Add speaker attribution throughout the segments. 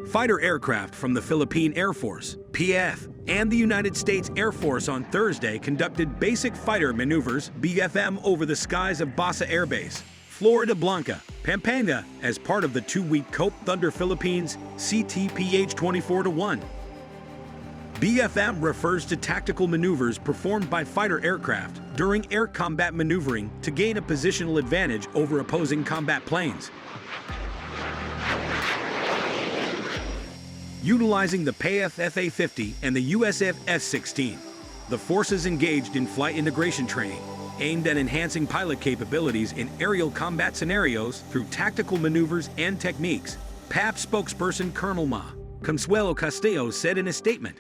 Speaker 1: Fighter aircraft from the Philippine Air Force, PF, and the United States Air Force on Thursday conducted basic fighter maneuvers (BFM) over the skies of Basa Air Base, Florida Blanca, Pampanga, as part of the 2-week Cope Thunder Philippines CTPH 24-1. BFM refers to tactical maneuvers performed by fighter aircraft during air combat maneuvering to gain a positional advantage over opposing combat planes. Utilizing the PAF FA-50 and the USF F-16, the forces engaged in flight integration training, aimed at enhancing pilot capabilities in aerial combat scenarios through tactical maneuvers and techniques, PAF spokesperson Colonel Consuelo Castillo said in a statement.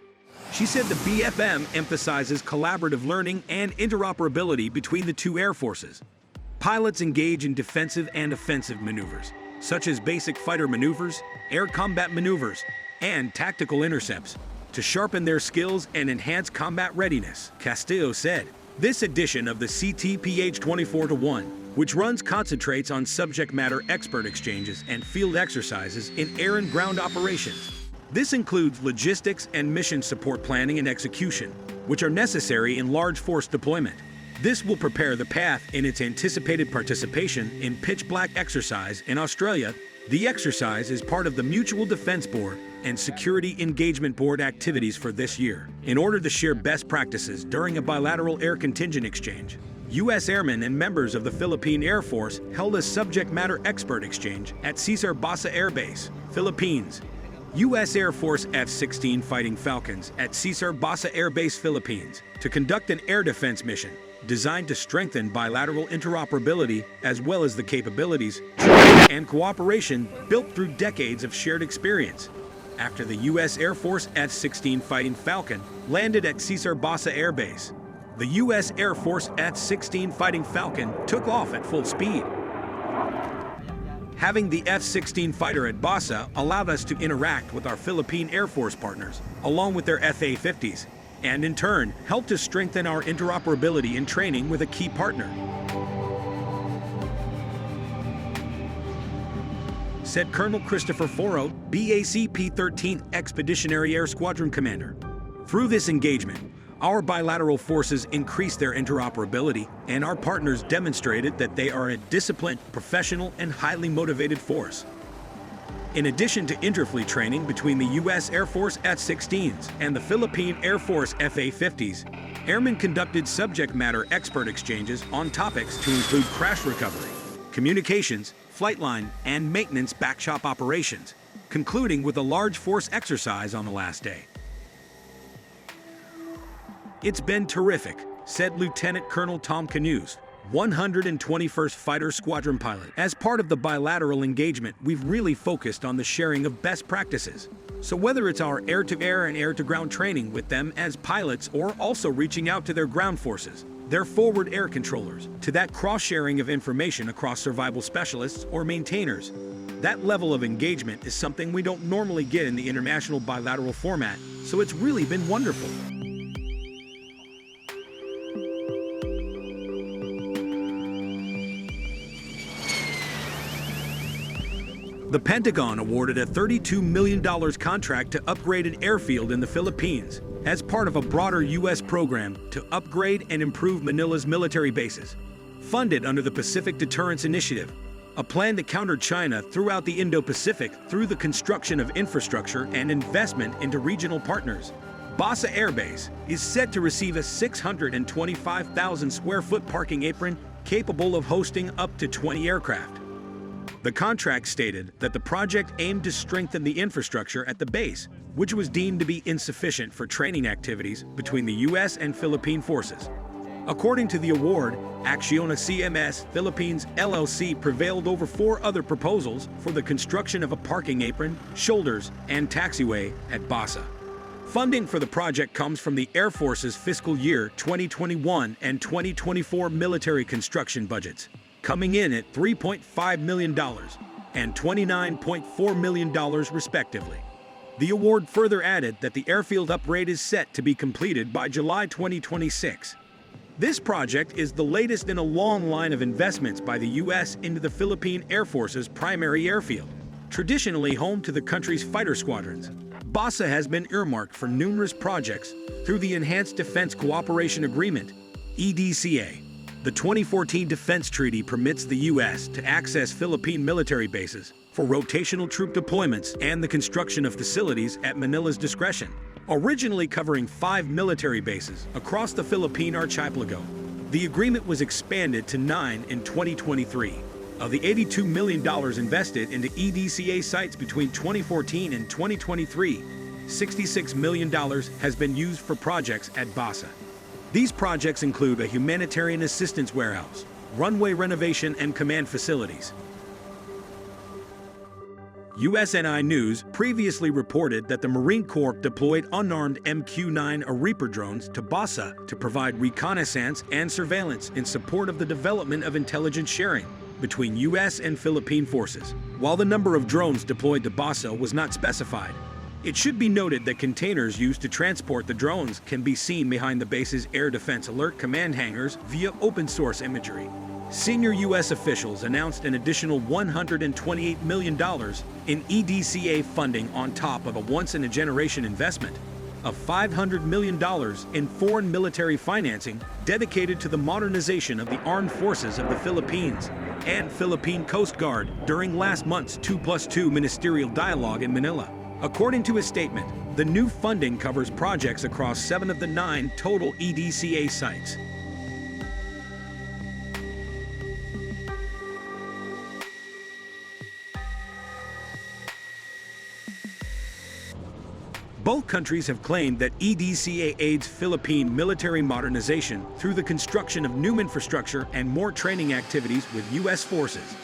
Speaker 1: She said the BFM emphasizes collaborative learning and interoperability between the two air forces. Pilots engage in defensive and offensive maneuvers, such as basic fighter maneuvers, air combat maneuvers, and tactical intercepts, to sharpen their skills and enhance combat readiness, Castillo said. This edition of the CTPH 24-1, which runs, concentrates on subject matter expert exchanges and field exercises in air and ground operations. This includes logistics and mission support planning and execution, which are necessary in large force deployment. This will prepare the PAF in its anticipated participation in Pitch Black exercise in Australia. The exercise is part of the Mutual Defense Board and Security Engagement Board activities for this year, in order to share best practices during a bilateral air contingent exchange. U.S. airmen and members of the Philippine Air Force held a subject matter expert exchange at Cesar Basa Air Base, Philippines. U.S. Air Force F-16 fighting Falcons at Cesar Basa Air Base, Philippines, to conduct an air defense mission designed to strengthen bilateral interoperability as well as the capabilities and cooperation built through decades of shared experience. After the U.S. Air Force F-16 fighting Falcon landed at Cesar Basa Air Base, the U.S. Air Force F-16 fighting Falcon took off at full speed. Having the F-16 fighter at Basa allowed us to interact with our Philippine Air Force partners, along with their FA-50s, and in turn, helped to strengthen our interoperability in training with a key partner, said Colonel Christopher Foro, BAC P-13 Expeditionary Air Squadron Commander. Through this engagement, our bilateral forces increased their interoperability, and our partners demonstrated that they are a disciplined, professional, and highly motivated force. In addition to interfleet training between the U.S. Air Force F-16s and the Philippine Air Force FA-50s, airmen conducted subject matter expert exchanges on topics to include crash recovery, communications, flight line, and maintenance backshop operations, concluding with a large force exercise on the last day. "It's been terrific," said Lieutenant Colonel Tom Canoes, 121st Fighter Squadron pilot. "As part of the bilateral engagement, we've really focused on the sharing of best practices. So whether it's our air-to-air and air-to-ground training with them as pilots or also reaching out to their ground forces, their forward air controllers, to that cross-sharing of information across survival specialists or maintainers, that level of engagement is something we don't normally get in the international bilateral format, so it's really been wonderful." The Pentagon awarded a $32 million contract to upgrade an airfield in the Philippines as part of a broader U.S. program to upgrade and improve Manila's military bases, funded under the Pacific Deterrence Initiative, a plan to counter China throughout the Indo-Pacific through the construction of infrastructure and investment into regional partners. Basa Air Base is set to receive a 625,000 square foot parking apron capable of hosting up to 20 aircraft. The contract stated that the project aimed to strengthen the infrastructure at the base, which was deemed to be insufficient for training activities between the U.S. and Philippine forces. According to the award, Acciona CMS Philippines LLC prevailed over 4 other proposals for the construction of a parking apron, shoulders, and taxiway at Basa. Funding for the project comes from the Air Force's fiscal year 2021 and 2024 military construction budgets, coming in at $3.5 million and $29.4 million respectively. The award further added that the airfield upgrade is set to be completed by July 2026. This project is the latest in a long line of investments by the U.S. into the Philippine Air Force's primary airfield. Traditionally home to the country's fighter squadrons, Basa has been earmarked for numerous projects through the Enhanced Defense Cooperation Agreement, EDCA. The 2014 Defense Treaty permits the U.S. to access Philippine military bases for rotational troop deployments and the construction of facilities at Manila's discretion, originally covering 5 military bases across the Philippine archipelago. The agreement was expanded to 9 in 2023. Of the $82 million invested into EDCA sites between 2014 and 2023, $66 million has been used for projects at Basa. These projects include a humanitarian assistance warehouse, runway renovation, and command facilities. USNI News previously reported that the Marine Corps deployed unarmed MQ-9 Reaper drones to Basa to provide reconnaissance and surveillance in support of the development of intelligence sharing between U.S. and Philippine forces. While the number of drones deployed to Basa was not specified, it should be noted that containers used to transport the drones can be seen behind the base's Air Defense Alert Command hangars via open-source imagery. Senior U.S. officials announced an additional $128 million in EDCA funding on top of a once-in-a-generation investment of $500 million in foreign military financing dedicated to the modernization of the armed forces of the Philippines and Philippine Coast Guard during last month's 2+2 ministerial dialogue in Manila. According to a statement, the new funding covers projects across 7 of the 9 total EDCA sites. Both countries have claimed that EDCA aids Philippine military modernization through the construction of new infrastructure and more training activities with U.S. forces.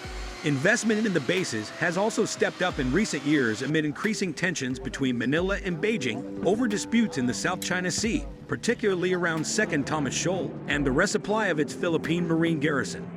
Speaker 1: Investment in the bases has also stepped up in recent years amid increasing tensions between Manila and Beijing over disputes in the South China Sea, particularly around 2nd Thomas Shoal and the resupply of its Philippine Marine garrison.